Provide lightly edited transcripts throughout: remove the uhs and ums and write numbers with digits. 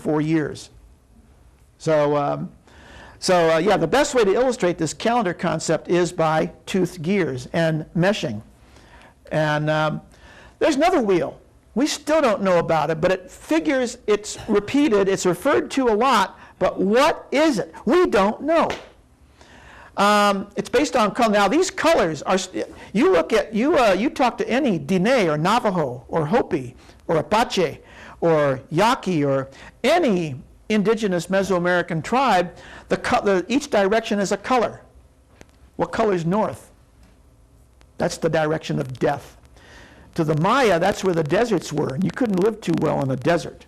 4 years. So, yeah, the best way to illustrate this calendar concept is by toothed gears and meshing. And there's another wheel. We still don't know about it, but it figures, it's repeated, it's referred to a lot, but what is it? We don't know. It's based on color. Now these colors are, you look at, you talk to any Diné or Navajo or Hopi or Apache or Yaqui or any indigenous Mesoamerican tribe, each direction is a color. What color is north? That's the direction of death. To the Maya, that's where the deserts were, and you couldn't live too well in a desert.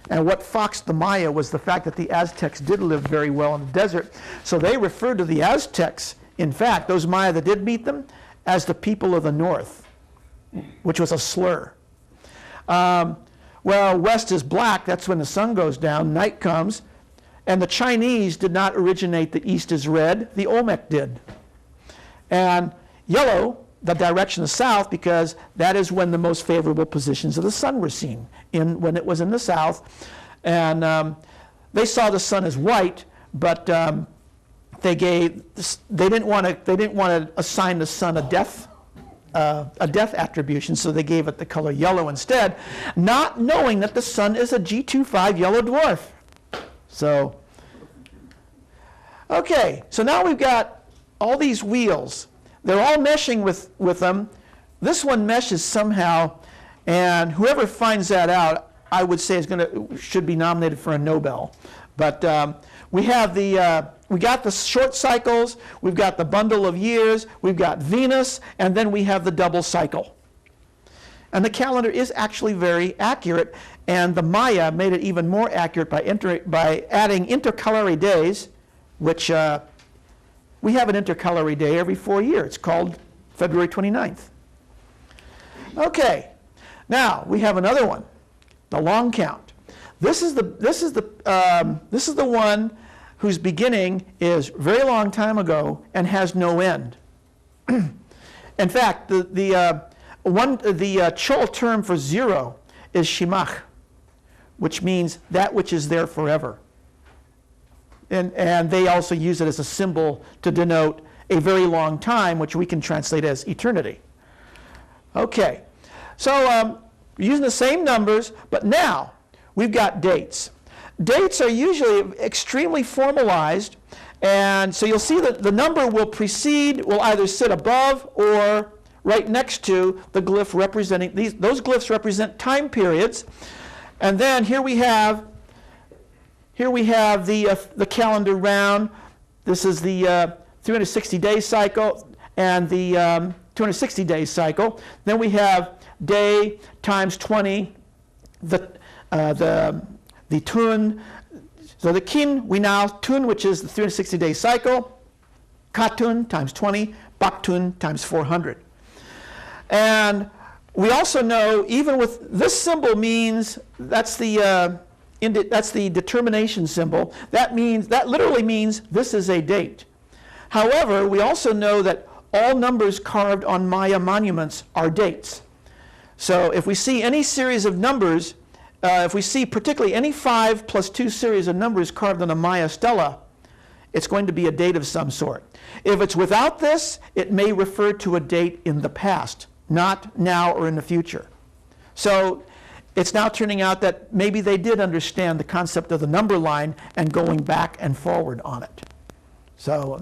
And what foxed the Maya was the fact that the Aztecs did live very well in the desert, so they referred to the Aztecs, in fact, those Maya that did meet them, as the people of the north, which was a slur. Well, west is black, that's when the sun goes down, night comes, and the Chinese did not originate the east is red, the Olmec did. And yellow, the direction of south, because that is when the most favorable positions of the sun were seen, when it was in the south. And they saw the sun as white, but they didn't want to assign the sun a death attribution, so they gave it the color yellow instead, not knowing that the sun is a G25 yellow dwarf. So, okay, so now we've got all these wheels. They're all meshing with them. This one meshes somehow, and whoever finds that out, I would say should be nominated for a Nobel. But we got the short cycles, we've got the bundle of years, we've got Venus, and then we have the double cycle. And the calendar is actually very accurate, and the Maya made it even more accurate by adding intercalary days, which we have an intercalary day every 4 years. It's called February 29th. Okay, now we have another one, the long count. This is the one whose beginning is very long time ago and has no end. In fact, the Chol term for zero is shimach, which means that which is there forever. And they also use it as a symbol to denote a very long time, which we can translate as eternity. Okay, so using the same numbers, but now we've got dates. Dates are usually extremely formalized, and so you'll see that the number will either sit above or right next to the glyph representing those glyphs represent time periods. And then here we have the calendar round. This is the 360-day cycle and the 260-day cycle. Then we have day times 20, the tun. So the kin, tun, which is the 360-day cycle, katun times 20, baktun times 400. And we also know, even with this symbol means, that's the determination symbol. That literally means this is a date. However, we also know that all numbers carved on Maya monuments are dates. So if we see any series of numbers, if we see particularly any 5 + 2 series of numbers carved on a Maya stela, it's going to be a date of some sort. If it's without this, it may refer to a date in the past, not now or in the future. So it's now turning out that maybe they did understand the concept of the number line and going back and forward on it. So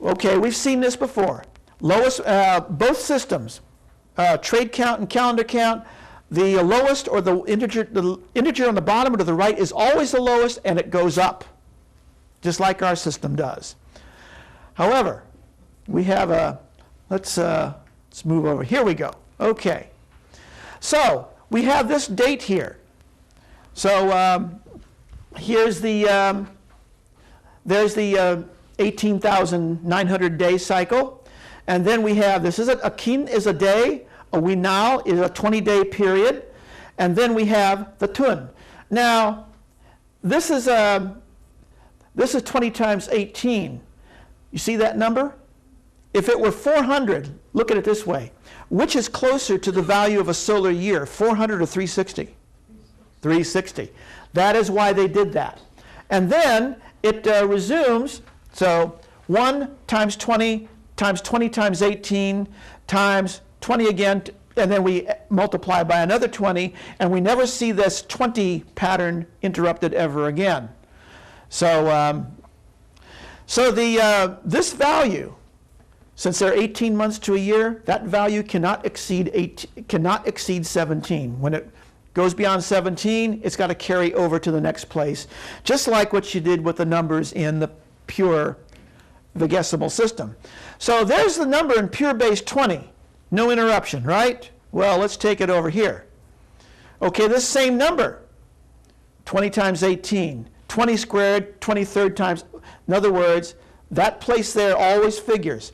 okay, we've seen this before. Both systems, trade count and calendar count, the lowest or the integer on the bottom or to the right is always the lowest, and it goes up, just like our system does. However, we have let's move over. Here we go. Okay, so we have this date here. So here's there's the 18,900 day cycle, and then we have a kin is a day, a winal is a 20-day period, and then we have the tun. Now, this is 20 times 18. You see that number? If it were 400, look at it this way. Which is closer to the value of a solar year, 400 or 360? 360. That is why they did that. And then it resumes, so 1 times 20 times 20 times 18 times 20 again, and then we multiply by another 20, and we never see this 20 pattern interrupted ever again. So, this value, since there are 18 months to a year, that value cannot exceed 17. When it goes beyond 17, it's got to carry over to the next place, just like what you did with the numbers in the pure vigesimal system. So there's the number in pure base 20. No interruption, right? Well, let's take it over here. Okay, this same number, 20 times 18, 20 squared, 23rd times. In other words, that place there always figures.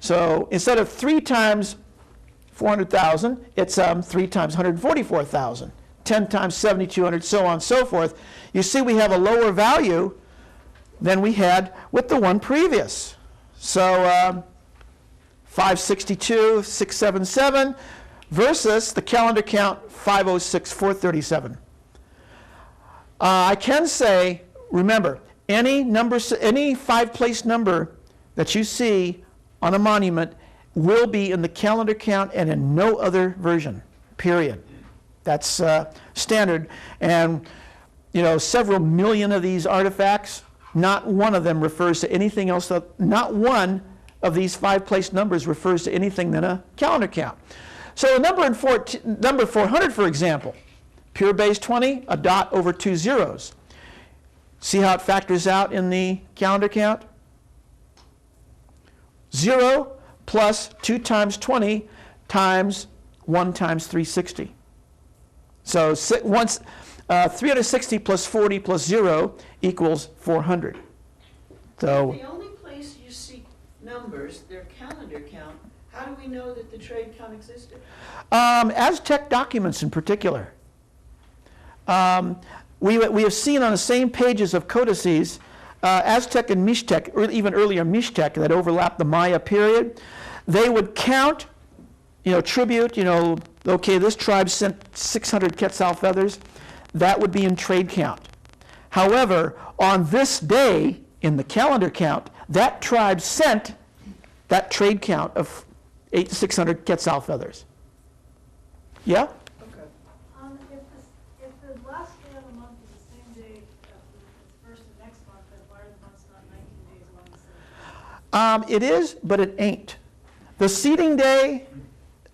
So instead of 3 times 400,000, it's 3 times 144,000, 10 times 7,200, so on and so forth. You see we have a lower value than we had with the one previous. So 562, 677 versus the calendar count 506, 437. I can say, remember, any 5-place number that you see on a monument will be in the calendar count and in no other version, period. That's standard. And, several million of these artifacts, not one of them refers to anything else. Not one of these 5-place numbers refers to anything than a calendar count. So a number in number 400, for example, pure base 20, a dot over 2 zeros. See how it factors out in the calendar count? 0 plus 2 times 20 times 1 times 360. So 360 plus 40 plus 0 equals 400. So the only place you see numbers, their calendar count, how do we know that the trade count existed? Aztec documents in particular. We have seen on the same pages of codices, Aztec and Mixtec, or even earlier Mixtec that overlapped the Maya period. They would count, tribute, okay, this tribe sent 600 Quetzal feathers. That would be in trade count. However, on this day in the calendar count, that tribe sent that trade count of 600 Quetzal feathers. Yeah? Okay. If the last day of the month is the same day as the first of next month, then why are the months not 19 days long the same? It is, but it ain't. The seeding day,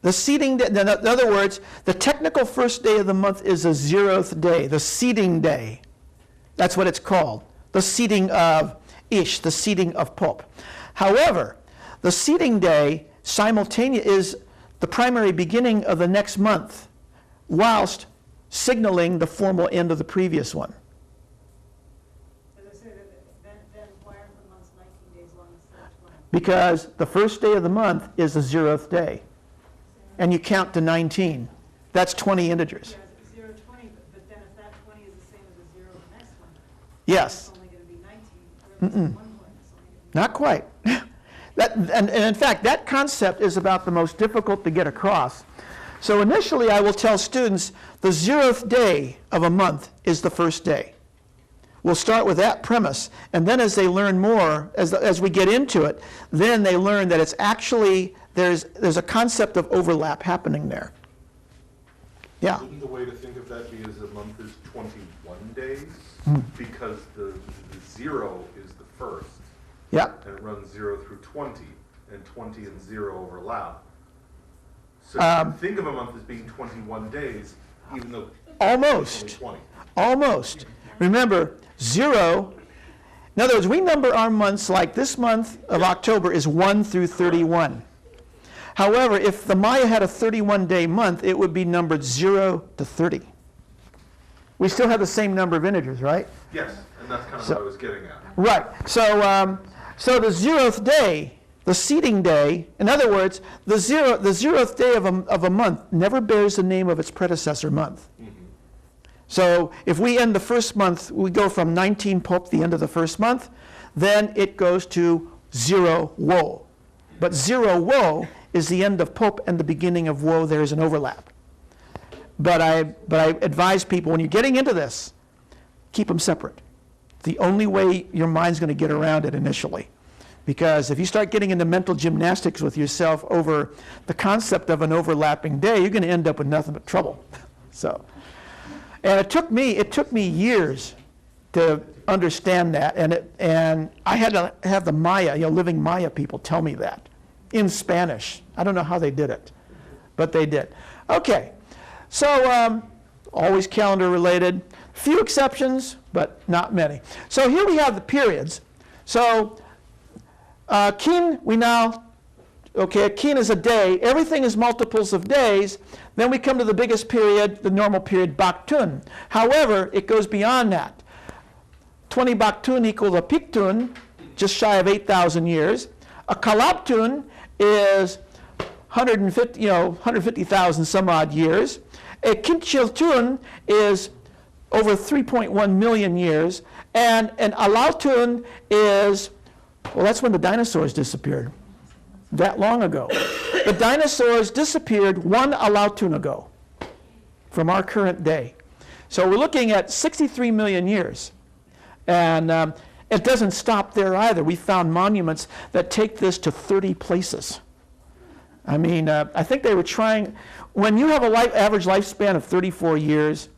in other words, the technical first day of the month is the 0th day, the seeding day. That's what it's called, the seeding of Ish, the seeding of Pop. However, the seeding day simultaneous is the primary beginning of the next month, whilst signaling the formal end of the previous one. As I said, then why aren't the months 19 days long instead of 20? Because the first day of the month is the 0th day, and you count to 19. That's 20 integers. Yeah, 0, 20, but then if that 20 is the same as the 0 of the next one, Yes. it's only going to be 19. Or at least at one point, it's only going to be Not quite. And in fact, that concept is about the most difficult to get across. So initially, I will tell students the 0th day of a month is the first day. We'll start with that premise, and then as they learn more, as we get into it, then they learn that it's actually, there's a concept of overlap happening there. Yeah? Wouldn't the way to think of that be as a month is 21 days? Because the 0 is the first. Yeah. And it runs 0 through 20, and 20 and 0 overlap. So you can think of a month as being 21 days, even though Almost. it's only 20. Almost. Remember, 0, in other words, we number our months like this month of October is 1 through 31. However, if the Maya had a 31-day month, it would be numbered 0 to 30. We still have the same number of integers, right? Yes, and that's kind of what I was getting at. Right. So the 0th day, the seeding day, in other words, the 0th day of a month never bears the name of its predecessor month. So if we end the first month, we go from 19 Pop, the end of the first month, then it goes to 0 Wo. But 0 Wo is the end of Pop and the beginning of Wo. There is an overlap. but I advise people, when you're getting into this, keep them separate. The only way your mind's going to get around it initially. Because if you start getting into mental gymnastics with yourself over the concept of an overlapping day, you're going to end up with nothing but trouble. So, and it took me years to understand that, and I had to have the Maya, living Maya people tell me that in Spanish. I don't know how they did it, but they did. Okay, so always calendar related. Few exceptions, but not many. So here we have the periods. So kin, kin is a day. Everything is multiples of days. Then we come to the biggest period, the normal period, Baktun. However, it goes beyond that. 20 Baktun equals a Piktun, just shy of 8,000 years. A Kalabtun is 150,000 some odd years. A Kinchiltun is over 3.1 million years. And an Alautun is, well, that's when the dinosaurs disappeared, that long ago. The dinosaurs disappeared 1 Alautun ago from our current day. So we're looking at 63 million years. And it doesn't stop there either. We found monuments that take this to 30 places. I mean, I think they were trying, when you have average lifespan of 34 years,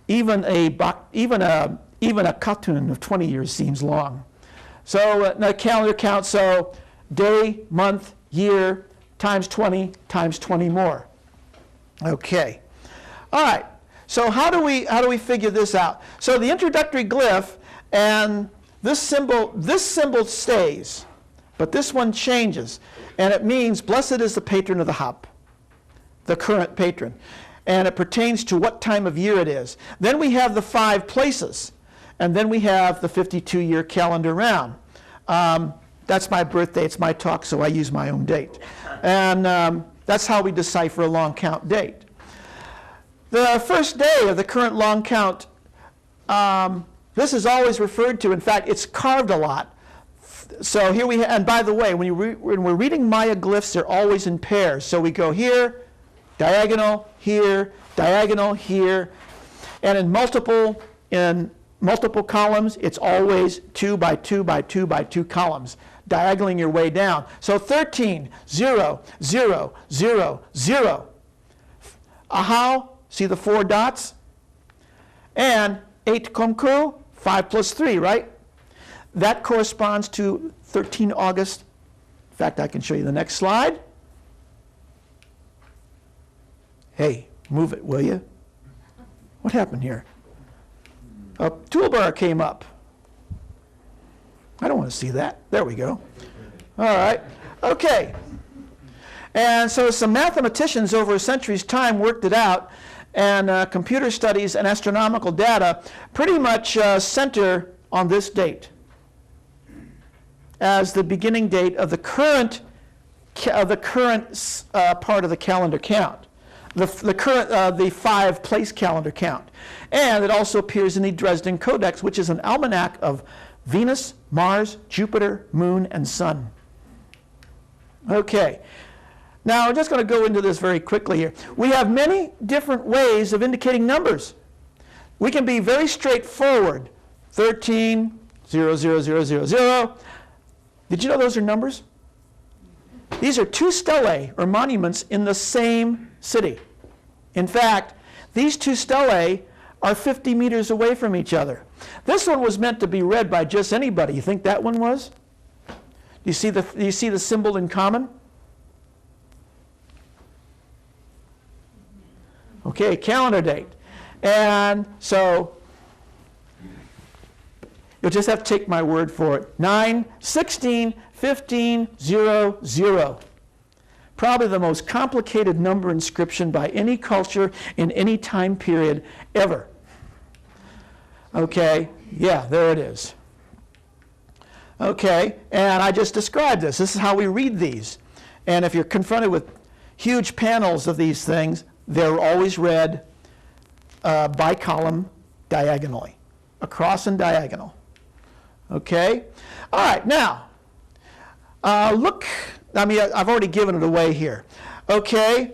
even a Katun of 20 years seems long. So the calendar count, so day, month, year, times 20 more. Okay. All right. So how do we figure this out? So the introductory glyph, and this symbol stays, but this one changes, and it means blessed is the patron of the hop, the current patron, and it pertains to what time of year it is. Then we have the 5 places, and then we have the 52-year calendar round. That's my birthday, it's my talk, so I use my own date. And that's how we decipher a long count date. The first day of the current long count, this is always referred to, in fact, it's carved a lot. So here we have, and by the way, when we're reading Maya glyphs, they're always in pairs. So we go here, diagonal, here, and in multiple columns, it's always 2 by 2 by 2 by 2 columns, diagonaling your way down. So 13, 0, 0, 0, 0. Ahau, see the 4 dots? And 8 Komku, 5 plus 3, right? That corresponds to 13 August. In fact, I can show you the next slide. Hey, move it, will you? What happened here? A toolbar came up. I don't want to see that. There we go. All right. Okay. And so some mathematicians over a century's time worked it out, and computer studies and astronomical data pretty much center on this date as the beginning date of the current part of the calendar count, the 5-place calendar count. And it also appears in the Dresden Codex, which is an almanac of Venus, Mars, Jupiter, Moon, and Sun. Okay. Now, we're just going to go into this very quickly here. We have many different ways of indicating numbers. We can be very straightforward. 13, 0, 0, 0, 0, 0. Did you know those are numbers? These are 2 stelae, or monuments, in the same city. In fact, these 2 stelae are 50 meters away from each other. This one was meant to be read by just anybody. You think that one was? Do you see the symbol in common? Okay, calendar date. And so you'll just have to take my word for it. 9, 16, 15, 0, 0. Probably the most complicated number inscription by any culture in any time period ever. Okay, yeah, there it is. Okay, and I just described this. This is how we read these. And if you're confronted with huge panels of these things, they're always read by column diagonally, across and diagonal. Okay? All right, now, look, I mean, I've already given it away here. Okay?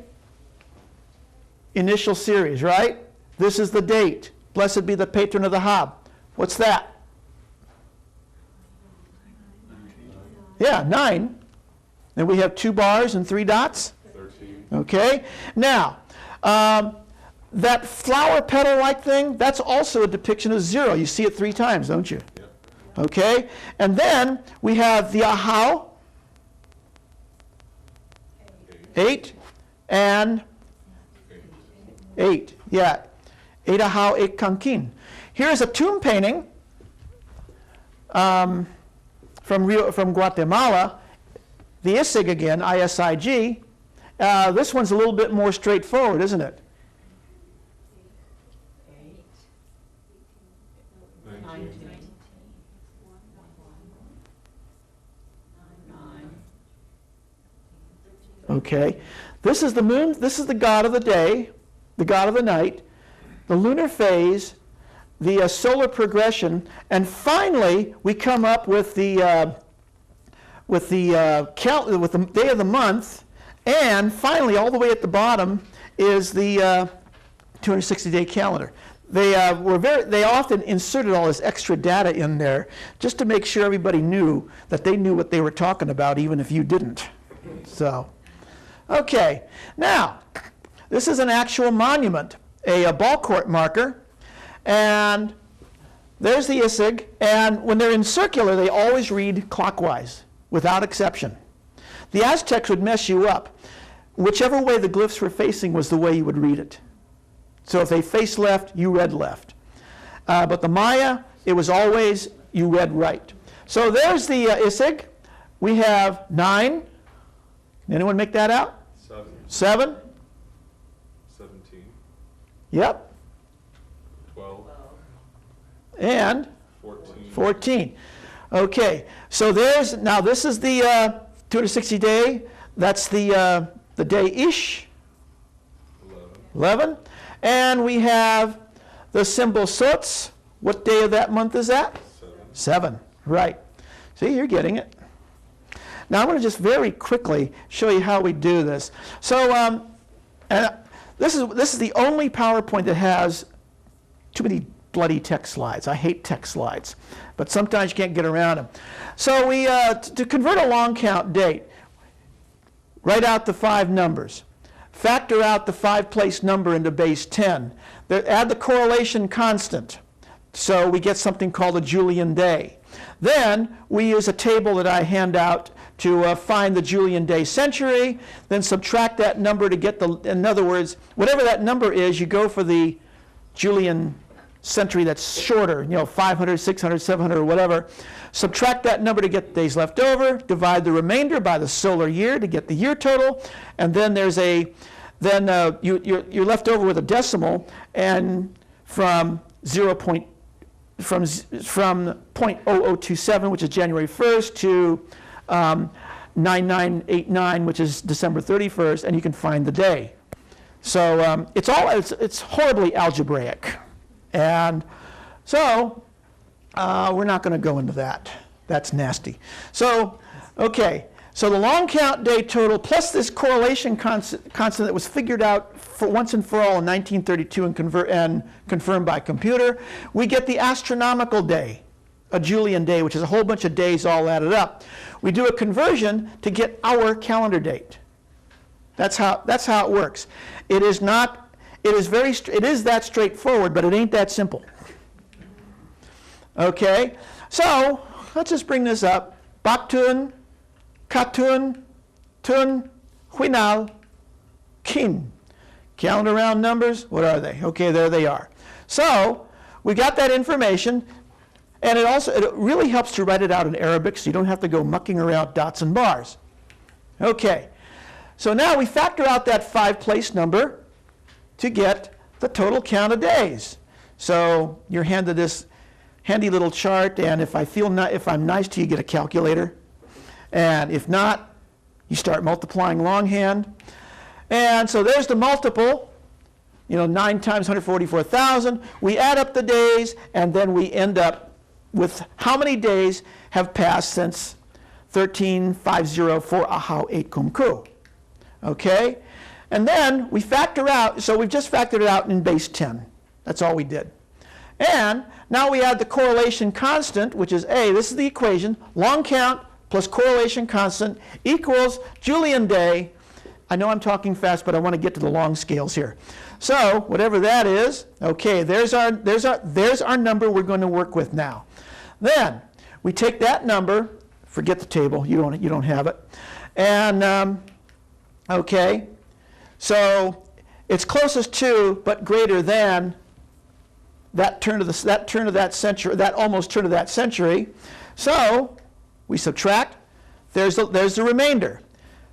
initial series, right? This is the date. Blessed be the patron of the Hab. What's that? Yeah, 9. And we have 2 bars and 3 dots. 13. Okay. Now, that flower petal-like thing, that's also a depiction of 0. You see it 3 times, don't you? Yep. Okay. And then we have the ahau, 8, and 8. Yeah. 8 ahau, 8 kankin. Here's a tomb painting from Guatemala. The Isig again, ISIG. This one's a little bit more straightforward, isn't it? 19. 9. Okay. This is the moon. This is the god of the day, the god of the night, the lunar phase, the solar progression, and finally we come up with the day of the month, and finally all the way at the bottom is the 260-day calendar. They often inserted all this extra data in there just to make sure everybody knew that they knew what they were talking about, even if you didn't. So, okay. Now, this is an actual monument, a ball court marker, and there's the Isig, and when they're in circular, they always read clockwise, without exception. The Aztecs would mess you up. Whichever way the glyphs were facing was the way you would read it. So if they faced left, you read left. But the Maya, it was always you read right. So there's the Isig. We have 9. Can anyone make that out? 7. 7. 17. Yep. 12. And 14. 14. Okay. So there's, now this is the 260 day. That's the day Ish. 11. And we have the symbol Sots. What day of that month is that? 7. Right. See, you're getting it. Now I'm going to just very quickly show you how we do this. So and this is the only PowerPoint that has too many bloody text slides. I hate text slides, but sometimes you can't get around them. So we to convert a long count date, write out the 5 numbers. Factor out the 5-place number into base 10. Add the correlation constant. So we get something called a Julian day. Then we use a table that I hand out to find the Julian day century. Then subtract that number to get the, in other words, whatever that number is, you go for the Julian century that's shorter, 500, 600, 700, or whatever. Subtract that number to get the days left over, divide the remainder by the solar year to get the year total, and then there's you're left over with a decimal, and from 0.0027, which is January 1st, to 9989, which is December 31st, and you can find the day. So it's horribly algebraic. And so we're not going to go into that. That's nasty. So, okay. So the long count day total plus this correlation constant that was figured out for once and for all in 1932 and confirmed by computer, we get the astronomical day, a Julian day, which is a whole bunch of days all added up. We do a conversion to get our calendar date. That's how it works. It is that straightforward, but it ain't that simple. Okay, so let's just bring this up. Baktun, Katun, Tun, Huinal, Kin. Calendar round numbers, what are they? Okay, there they are. So we got that information, and it really helps to write it out in Arabic so you don't have to go mucking around dots and bars. Okay, so now we factor out that 5-place number to get the total count of days. So you're handed this handy little chart, and if I'm nice to you, get a calculator. And if not, you start multiplying longhand. And so there's the multiple, 9 times 144,000. We add up the days, and then we end up with how many days have passed since 13,504 Ahau 8 Kumku. Okay? And then we factor out, so we've just factored it out in base 10. That's all we did. And now we add the correlation constant, which is A, this is the equation, long count plus correlation constant equals Julian day. I know I'm talking fast, but I want to get to the long scales here. So whatever that is, okay, there's our number we're going to work with now. Then we take that number, forget the table, you don't have it, and okay, so it's closest to but greater than that turn of that century, that almost turn of that century. So we subtract. There's the remainder.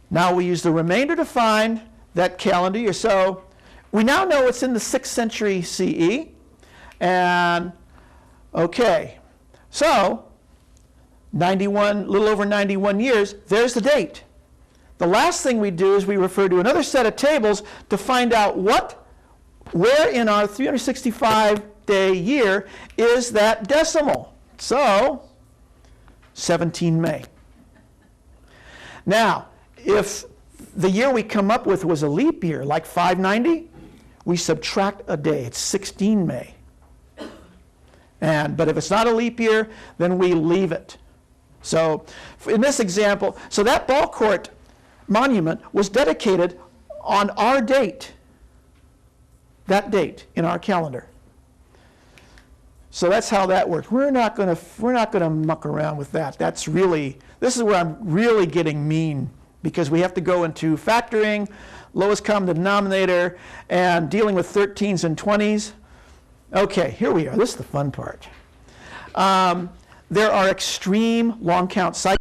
Now we use the remainder to find that calendar year. So we now know it's in the 6th century CE. And okay, so 91, little over 91 years, there's the date. The last thing we do is we refer to another set of tables to find out where in our 365-day year is that decimal. So 17 May. Now, if the year we come up with was a leap year, like 590, we subtract a day. It's 16 May. But if it's not a leap year, then we leave it. So in this example, so that ball court monument was dedicated on our date, that date in our calendar. So that's how that works. We're not going to muck around with that. This is where I'm really getting mean, because we have to go into factoring, lowest common denominator, and dealing with 13s and 20s. Okay, here we are. This is the fun part. There are extreme long count cycles.